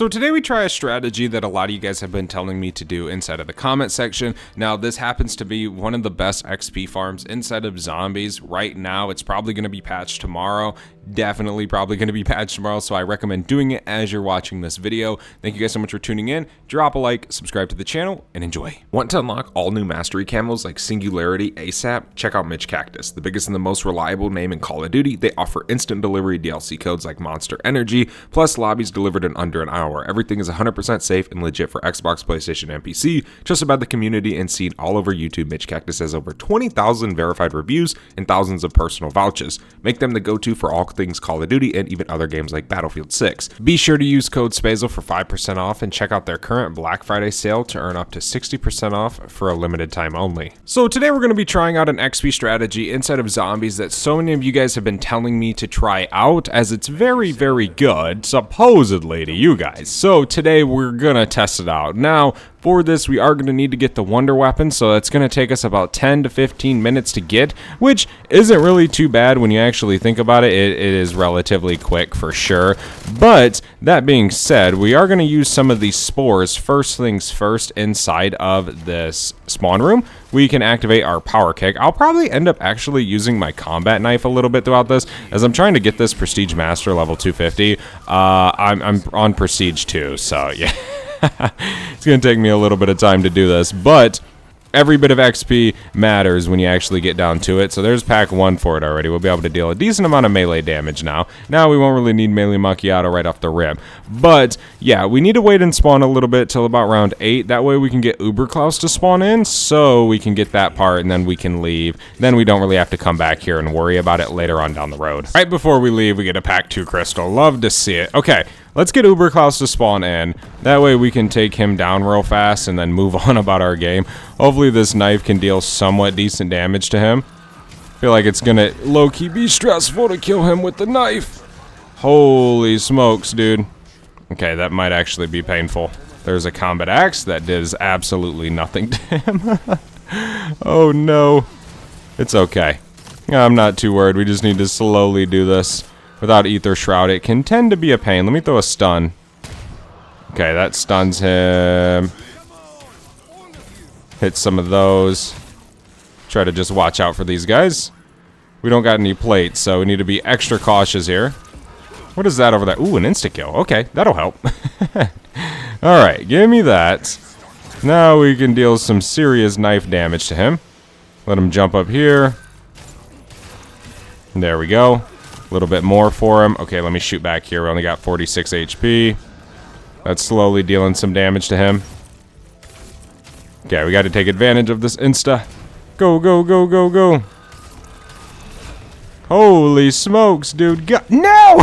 So today we try a strategy that a lot of you guys have been telling me to do inside of the comment section. Now this happens to be one of the best XP farms inside of zombies right now. It's probably going to be patched tomorrow. Definitely probably going to be patched tomorrow, so I recommend doing it as you're watching this video. Thank you guys so much for tuning in. Drop a like, subscribe to the channel, and enjoy. Want to unlock all new mastery camos like Singularity ASAP? Check out Mitch Cactus, the biggest and the most reliable name in Call of Duty. They offer instant delivery DLC codes like Monster Energy, plus lobbies delivered in under an hour. Everything is 100% safe and legit for Xbox, PlayStation, and PC. Trusted by the community and seen all over YouTube, Mitch Cactus has over 20,000 verified reviews and thousands of personal vouchers. Make them the go-to for all things Call of Duty and even other games like Battlefield 6. Be sure to use code SPAZEL for 5% off and check out their current Black Friday sale to earn up to 60% off for a limited time only. So today we're going to be trying out an XP strategy inside of zombies that so many of you guys have been telling me to try out, as it's very, very good, supposedly, to you guys. So today we're going to test it out. Now, for this, we are going to need to get the wonder weapon, so it's going to take us about 10 to 15 minutes to get, which isn't really too bad when you actually think about it. It is relatively quick for sure. But that being said, we are going to use some of these spores first things first inside of this spawn room. We can activate our power kick. I'll probably end up actually using my combat knife a little bit throughout this, as I'm trying to get this prestige master level 250. I'm on prestige 2, so yeah. It's going to take me a little bit of time to do this, but every bit of XP matters when you actually get down to it. So there's pack 1 for it already. We'll be able to deal a decent amount of melee damage now. Now we won't really need melee macchiato right off the rip. But yeah, we need to wait and spawn a little bit till about round 8. That way we can get Uberklaus to spawn in, so we can get that part and then we can leave. Then we don't really have to come back here and worry about it later on down the road. Right before we leave, we get a pack 2 crystal. Love to see it. Okay. Let's get Uberklaus to spawn in. That way we can take him down real fast and then move on about our game. Hopefully this knife can deal somewhat decent damage to him. I feel like it's gonna low-key be stressful to kill him with the knife. Holy smokes, dude. Okay, that might actually be painful. There's a combat axe that does absolutely nothing to him. Oh no. It's okay. I'm not too worried. We just need to slowly do this. Without Ether Shroud, it can tend to be a pain. Let me throw a stun. Okay, that stuns him. Hit some of those. Try to just watch out for these guys. We don't got any plates, so we need to be extra cautious here. What is that over there? Ooh, an insta-kill. Okay, that'll help. Alright, give me that. Now we can deal some serious knife damage to him. Let him jump up here. There we go. A little bit more for him. Okay, let me shoot back here. We only got 46 HP. That's slowly dealing some damage to him. Okay, we got to take advantage of this insta. Go, go, go, go, go. Holy smokes, dude. No!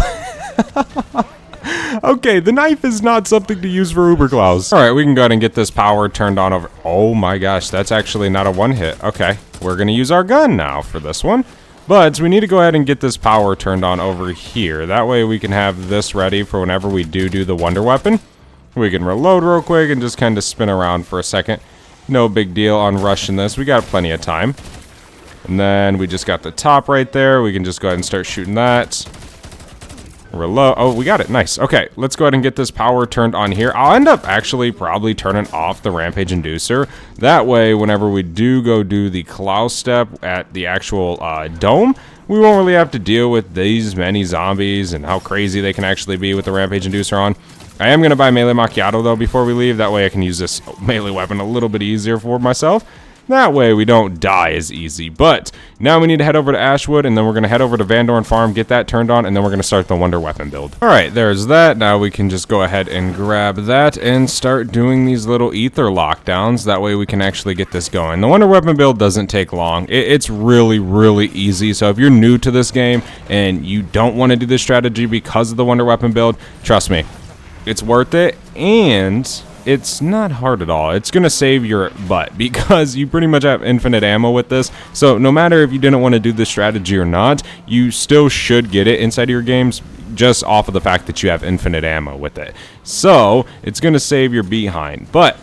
Okay, the knife is not something to use for Uberklaus. Alright, we can go ahead and get this power turned on over. Oh my gosh, that's actually not a one hit. Okay, we're going to use our gun now for this one. But we need to go ahead and get this power turned on over here. That way we can have this ready for whenever we do the wonder weapon. We can reload real quick and just kind of spin around for a second. No big deal on rushing this. We got plenty of time. And then we just got the top right there. We can just go ahead and start shooting that. Reload. Oh, we got it. Nice. Okay, let's go ahead and get this power turned on here. I'll end up actually probably turning off the Rampage Inducer. That way, whenever we do go do the Klaus step at the actual dome, we won't really have to deal with these many zombies and how crazy they can actually be with the Rampage Inducer on. I am going to buy melee macchiato, though, before we leave. That way I can use this melee weapon a little bit easier for myself. That way we don't die as easy. But now we need to head over to Ashwood, and then we're going to head over to Van Dorn Farm, get that turned on, and then we're going to start the wonder weapon build. Alright, there's that. Now we can just go ahead and grab that and start doing these little ether lockdowns. That way we can actually get this going. The wonder weapon build doesn't take long. It's really, really easy. So if you're new to this game and you don't want to do this strategy because of the wonder weapon build, trust me, it's worth it, and it's not hard at all. It's going to save your butt because you pretty much have infinite ammo with this. So no matter if you didn't want to do this strategy or not, you still should get it inside of your games just off of the fact that you have infinite ammo with it. So it's going to save your behind. But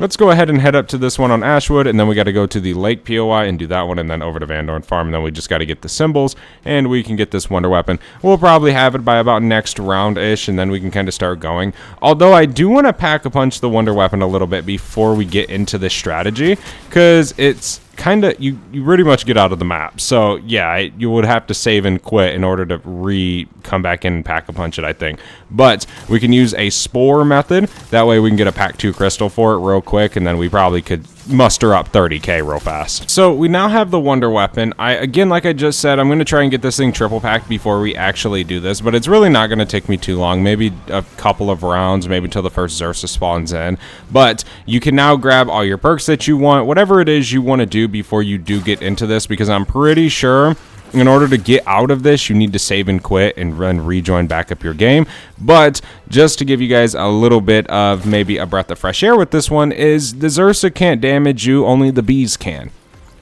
let's go ahead and head up to this one on Ashwood, and then we got to go to the Lake POI and do that one, and then over to Van Dorn Farm, and then we just got to get the symbols, and we can get this wonder weapon. We'll probably have it by about next round-ish, and then we can kind of start going. Although I do want to pack-a-punch the wonder weapon a little bit before we get into this strategy, because it's kind of, you pretty much get out of the map. So yeah, you would have to save and quit in order to come back in and pack-a-punch it, I think. But we can use a spore method. That way we can get a pack 2 crystal for it real quick, and then we probably could muster up 30k real fast. So we now have the wonder weapon. Again, like I just said, I'm going to try and get this thing triple packed before we actually do this, but it's really not going to take me too long, maybe a couple of rounds, maybe until the first Xerxes spawns in. But you can now grab all your perks that you want, whatever it is you want to do before you do get into this, because I'm pretty sure in order to get out of this, you need to save and quit and rejoin back up your game. But just to give you guys a little bit of maybe a breath of fresh air with this one is the Xerxes can't damage you, only the bees can.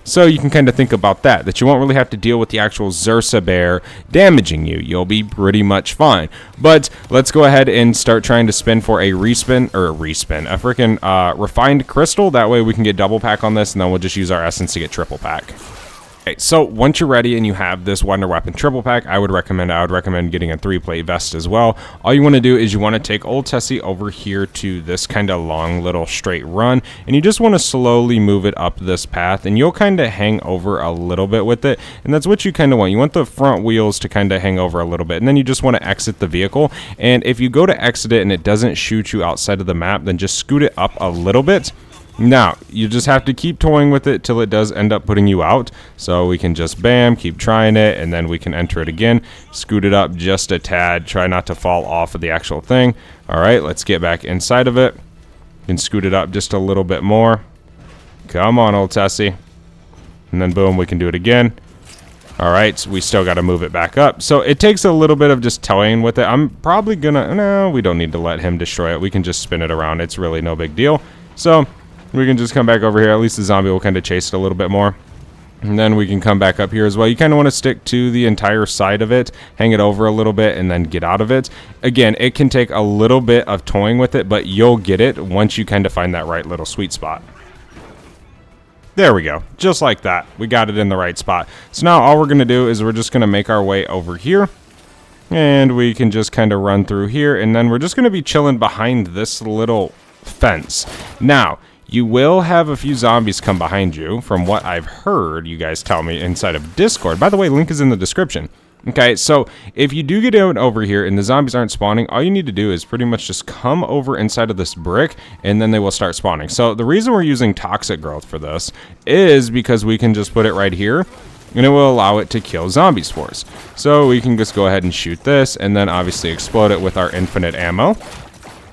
So you can kind of think about that you won't really have to deal with the actual Xerxes bear damaging you. You'll be pretty much fine. But let's go ahead and start trying to spin for a refined crystal. That way we can get double pack on this, and then we'll just use our essence to get triple pack. Okay, so once you're ready and you have this wonder weapon triple pack, I would recommend getting a 3-plate vest as well. All you want to do is you want to take old Tessie over here to this kind of long little straight run, and you just want to slowly move it up this path, and you'll kind of hang over a little bit with it, and that's what you kind of want. You want the front wheels to kind of hang over a little bit, and then you just want to exit the vehicle. And if you go to exit it and it doesn't shoot you outside of the map, then just scoot it up a little bit. Now, you just have to keep toying with it till it does end up putting you out. So we can just bam, keep trying it, and then we can enter it again. Scoot it up just a tad. Try not to fall off of the actual thing. All right, let's get back inside of it. You can scoot it up just a little bit more. Come on, old Tessie. And then boom, we can do it again. All right, so we still got to move it back up. So it takes a little bit of just toying with it. I'm probably gonna, no, we don't need to let him destroy it. We can just spin it around. It's really no big deal. So we can just come back over here. At least the zombie will kind of chase it a little bit more. And then we can come back up here as well. You kind of want to stick to the entire side of it, hang it over a little bit, and then get out of it. Again, it can take a little bit of toying with it, but you'll get it once you kind of find that right little sweet spot. There we go. Just like that. We got it in the right spot. So now all we're going to do is we're just going to make our way over here. And we can just kind of run through here. And then we're just going to be chilling behind this little fence. Now, you will have a few zombies come behind you, from what I've heard you guys tell me inside of Discord. By the way, link is in the description. Okay, so if you do get out over here and the zombies aren't spawning, all you need to do is pretty much just come over inside of this brick, and then they will start spawning. So the reason we're using toxic growth for this is because we can just put it right here, and it will allow it to kill zombies for us. So we can just go ahead and shoot this, and then obviously explode it with our infinite ammo.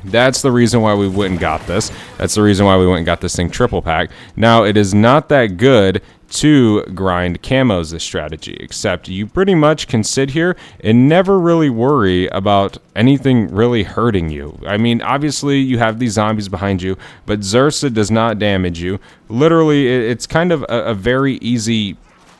That's the reason why we went and got this. That's the reason why we went and got this thing triple pack. Now, it is not that good to grind camos, this strategy, except you pretty much can sit here and never really worry about anything really hurting you. I mean, obviously you have these zombies behind you, but Xerxes does not damage you. Literally, it's kind of a very easy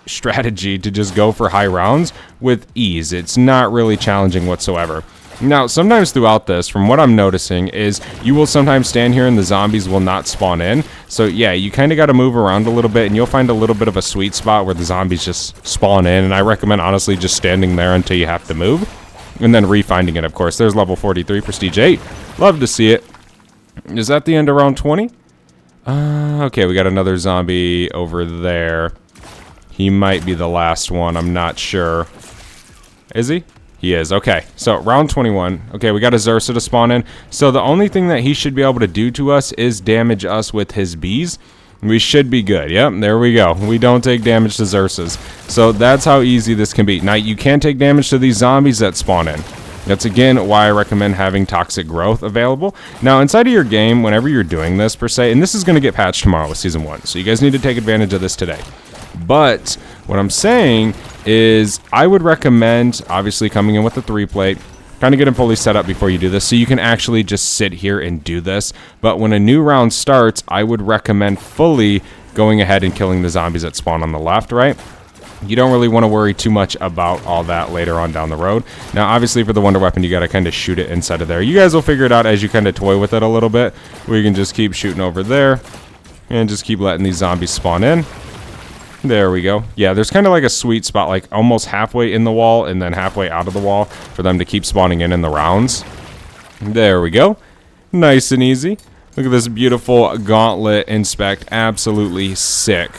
strategy to just go for high rounds with ease. It's not really challenging whatsoever. Now, sometimes throughout this, from what I'm noticing, is you will sometimes stand here and the zombies will not spawn in. So yeah, you kind of got to move around a little bit, and you'll find a little bit of a sweet spot where the zombies just spawn in. And I recommend, honestly, just standing there until you have to move, and then refinding it, of course. There's level 43, Prestige 8. Love to see it. Is that the end of round 20? Okay, we got another zombie over there. He might be the last one. I'm not sure. Is he? He is. Okay, so round 21. Okay, we got a Xerxes to spawn in. So the only thing that he should be able to do to us is damage us with his bees. We should be good. Yep, there we go. We don't take damage to Xerxes. So that's how easy this can be. Now, you can take damage to these zombies that spawn in. That's, again, why I recommend having toxic growth available. Now, inside of your game, whenever you're doing this, per se, and this is going to get patched tomorrow with Season 1, so you guys need to take advantage of this today. But what I'm saying is I would recommend, obviously, coming in with a 3-plate, kind of get them fully set up before you do this, so you can actually just sit here and do this. But when a new round starts, I would recommend fully going ahead and killing the zombies that spawn on the left, right? You don't really want to worry too much about all that later on down the road. Now, obviously, for the wonder weapon, you got to kind of shoot it inside of there. You guys will figure it out as you kind of toy with it a little bit. We can just keep shooting over there and just keep letting these zombies spawn in. There we go. Yeah, there's kind of like a sweet spot, like almost halfway in the wall and then halfway out of the wall for them to keep spawning in the rounds. There we go. Nice and easy. Look at this beautiful gauntlet inspect. Absolutely sick.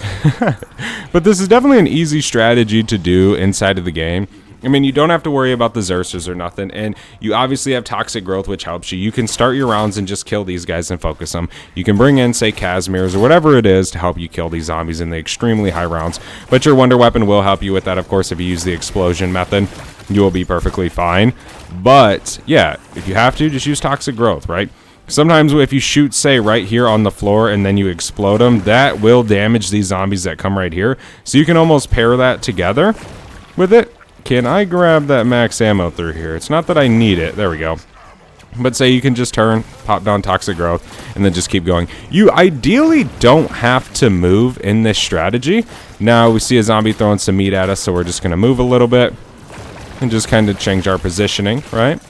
But this is definitely an easy strategy to do inside of the game. I mean, you don't have to worry about the Xerxes or nothing, and you obviously have Toxic Growth, which helps you. You can start your rounds and just kill these guys and focus them. You can bring in, say, Casimirs or whatever it is to help you kill these zombies in the extremely high rounds, but your Wonder Weapon will help you with that, of course. If you use the explosion method, you will be perfectly fine. But, yeah, if you have to, just use Toxic Growth, right? Sometimes if you shoot, say, right here on the floor and then you explode them, that will damage these zombies that come right here. So you can almost pair that together with it. Can I grab that max ammo through here? It's not that I need it. There we go. But say you can just turn, pop down Toxic Growth, and then just keep going. You ideally don't have to move in this strategy. Now we see a zombie throwing some meat at us, so we're just going to move a little bit and just kind of change our positioning, right?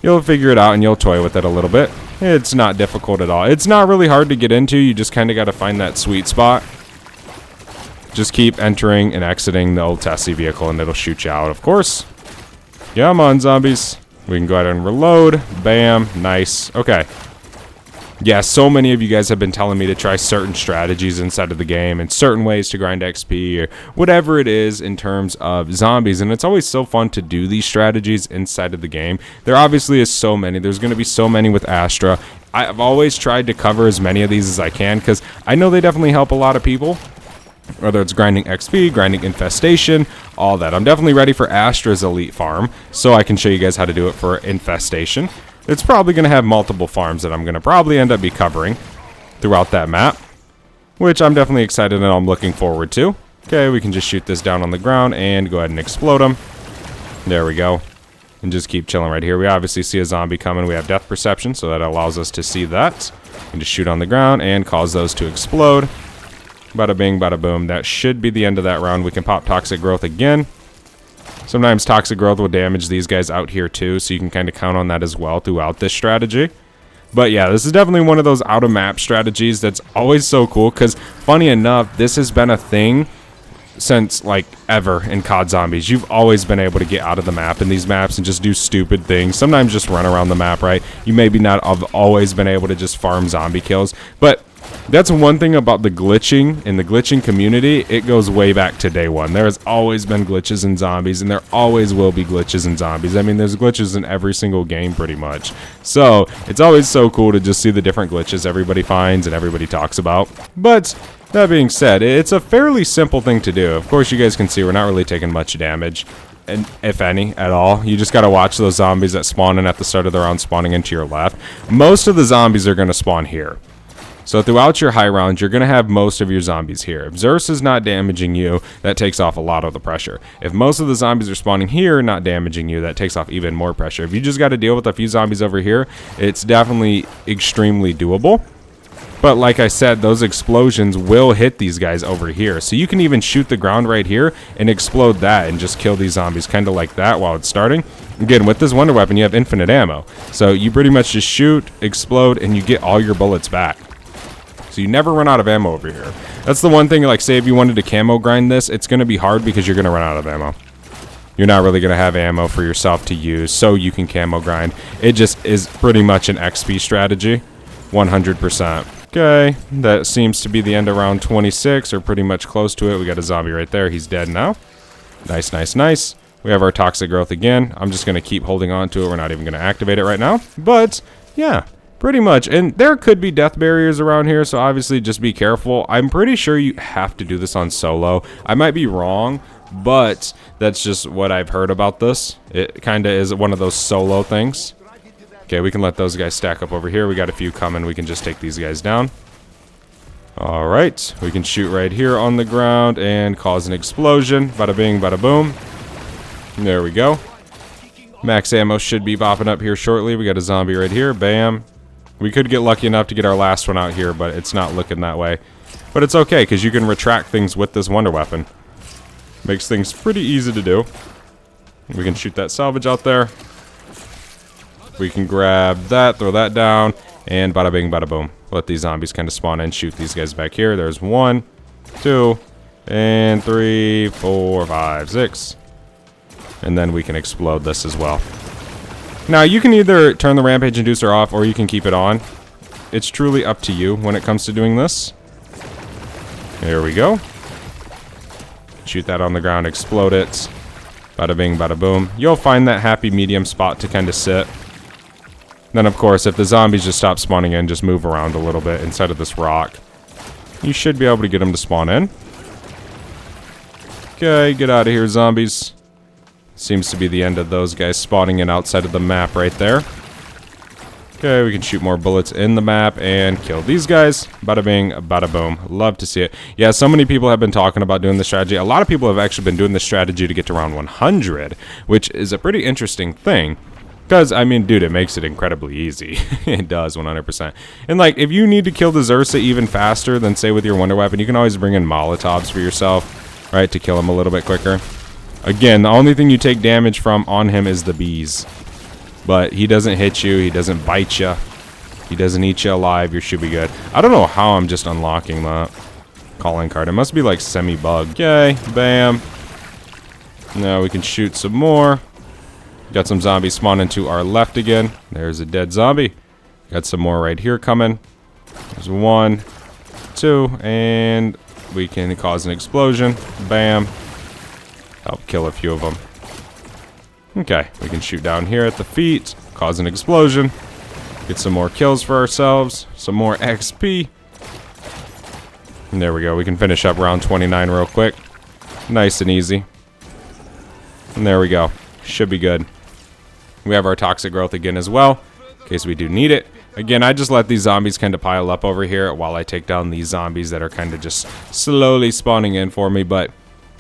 You'll figure it out and you'll toy with it a little bit. It's not difficult at all. It's not really hard to get into. You just kind of got to find that sweet spot. Just keep entering and exiting the old Tessie vehicle and it'll shoot you out, of course. Yeah, come on, zombies. We can go ahead and reload. Bam. Nice. Okay. Yeah, so many of you guys have been telling me to try certain strategies inside of the game and certain ways to grind XP or whatever it is in terms of zombies. And it's always so fun to do these strategies inside of the game. There obviously is so many. There's going to be so many with Astra. I've always tried to cover as many of these as I can because I know they definitely help a lot of people. Whether it's grinding XP, grinding Infestation, all that. I'm definitely ready for Astra's Elite Farm, so I can show you guys how to do it for Infestation. It's probably going to have multiple farms that I'm going to probably end up be covering throughout that map, which I'm definitely excited and I'm looking forward to. Okay, we can just shoot this down on the ground and go ahead and explode them. There we go. And just keep chilling right here. We obviously see a zombie coming. We have Depth Perception, so that allows us to see that. And just shoot on the ground and cause those to explode. Bada bing, bada boom. That should be the end of that round. We can pop Toxic Growth again. Sometimes Toxic Growth will damage these guys out here too, so you can kind of count on that as well throughout this strategy. But yeah, this is definitely one of those out-of-map strategies that's always so cool, because funny enough, this has been a thing since, like, ever in COD Zombies. You've always been able to get out of the map in these maps and just do stupid things. Sometimes just run around the map, right? You maybe not have always been able to just farm zombie kills, but that's one thing about the glitching in the glitching community. It goes way back to day one. There has always been glitches in zombies, and there always will be glitches in zombies. I mean, there's glitches in every single game pretty much. So it's always so cool to just see the different glitches everybody finds and everybody talks about. But that being said, it's a fairly simple thing to do. Of course, you guys can see we're not really taking much damage, and if any at all. You just got to watch those zombies that spawn in at the start of the round spawning into your left. Most of the zombies are going to spawn here. So throughout your high rounds, you're going to have most of your zombies here. If Xerxes is not damaging you, that takes off a lot of the pressure. If most of the zombies are spawning here, not damaging you, that takes off even more pressure. If you just got to deal with a few zombies over here, it's definitely extremely doable. But like I said, those explosions will hit these guys over here. So you can even shoot the ground right here and explode that and just kill these zombies kind of like that while it's starting. Again, with this wonder weapon, you have infinite ammo. So you pretty much just shoot, explode, and you get all your bullets back. So you never run out of ammo over here. That's the one thing, like, say if you wanted to camo grind this, it's going to be hard because you're going to run out of ammo. You're not really going to have ammo for yourself to use, so you can camo grind. It just is pretty much an XP strategy, 100%. Okay, that seems to be the end of round 26, or pretty much close to it. We got a zombie right there. He's dead now. Nice, nice, nice. We have our Toxic Growth again. I'm just going to keep holding on to it. We're not even going to activate it right now. But, yeah. Pretty much, and there could be death barriers around here, so obviously just be careful. I'm pretty sure you have to do this on solo. I might be wrong, but that's just what I've heard about this. It kind of is one of those solo things. Okay, we can let those guys stack up over here. We got a few coming. We can just take these guys down. All right, we can shoot right here on the ground and cause an explosion. Bada bing, bada boom. There we go. Max ammo should be popping up here shortly. We got a zombie right here. Bam. We could get lucky enough to get our last one out here, but it's not looking that way. But it's okay, because you can retract things with this wonder weapon. Makes things pretty easy to do. We can shoot that salvage out there. We can grab that, throw that down, and bada bing, bada boom. Let these zombies kind of spawn in, shoot these guys back here. There's 1, 2, and 3, 4, 5, 6. And then we can explode this as well. Now, you can either turn the Rampage Inducer off, or you can keep it on. It's truly up to you when it comes to doing this. There we go. Shoot that on the ground, explode it. Bada bing, bada boom. You'll find that happy medium spot to kind of sit. Then, of course, if the zombies just stop spawning in, just move around a little bit inside of this rock. You should be able to get them to spawn in. Okay, get out of here, zombies. Seems to be the end of those guys spawning in outside of the map right there. Okay, we can shoot more bullets in the map and kill these guys. Bada bing, bada boom. Love to see it. Yeah, so many people have been talking about doing this strategy. A lot of people have actually been doing this strategy to get to round 100, which is a pretty interesting thing. Because, I mean, dude, it makes it incredibly easy. It does, 100%. And, like, if you need to kill the Zersa even faster than, say, with your Wonder Weapon, you can always bring in Molotovs for yourself, right, to kill him a little bit quicker. Again, the only thing you take damage from on him is the bees. But he doesn't hit you, he doesn't bite you, he doesn't eat you alive, you should be good. I don't know how I'm just unlocking that calling card. It must be like semi-bugged. Okay, bam. Now we can shoot some more. Got some zombies spawning to our left again. There's a dead zombie. Got some more right here coming. There's 1, 2, and we can cause an explosion. Bam. Help kill a few of them. Okay, we can shoot down here at the feet, cause an explosion, get some more kills for ourselves, some more XP. And there we go, we can finish up round 29 real quick. Nice and easy. And there we go, should be good. We have our toxic growth again as well, in case we do need it. Again, I just let these zombies kind of pile up over here while I take down these zombies that are kind of just slowly spawning in for me, but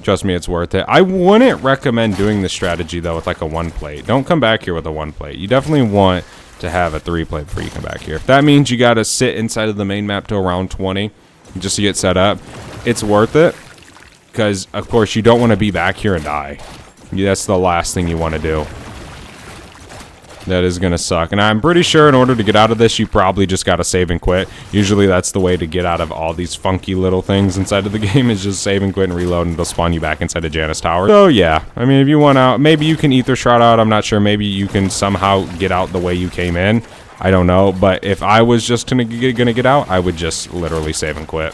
trust me, it's worth it. I wouldn't recommend doing this strategy, though, with like a 1 plate. Don't come back here with a 1 plate. You definitely want to have a 3 plate before you come back here. If that means you got to sit inside of the main map till around 20 just to get set up, it's worth it. Because, of course, you don't want to be back here and die. That's the last thing you want to do. That is going to suck. And I'm pretty sure in order to get out of this, you probably just got to save and quit. Usually that's the way to get out of all these funky little things inside of the game, is just save and quit and reload, and it'll spawn you back inside of Janus Tower. So yeah, I mean, if you want out, maybe you can Ether Shroud out. I'm not sure. Maybe you can somehow get out the way you came in. I don't know. But if I was just gonna get out, I would just literally save and quit.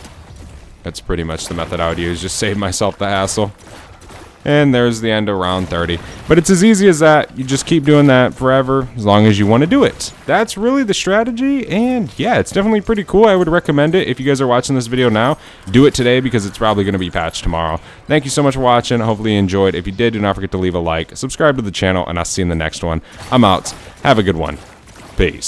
That's pretty much the method I would use. Just save myself the hassle. And there's the end of round 30. But it's as easy as that. You just keep doing that forever, as long as you want to do it. That's really the strategy, and yeah, it's definitely pretty cool. I would recommend it. If you guys are watching this video now, do it today, because it's probably going to be patched tomorrow. Thank you so much for watching. Hopefully you enjoyed. If you did, do not forget to leave a like, subscribe to the channel, and I'll see you in the next one. I'm out. Have a good one. Peace.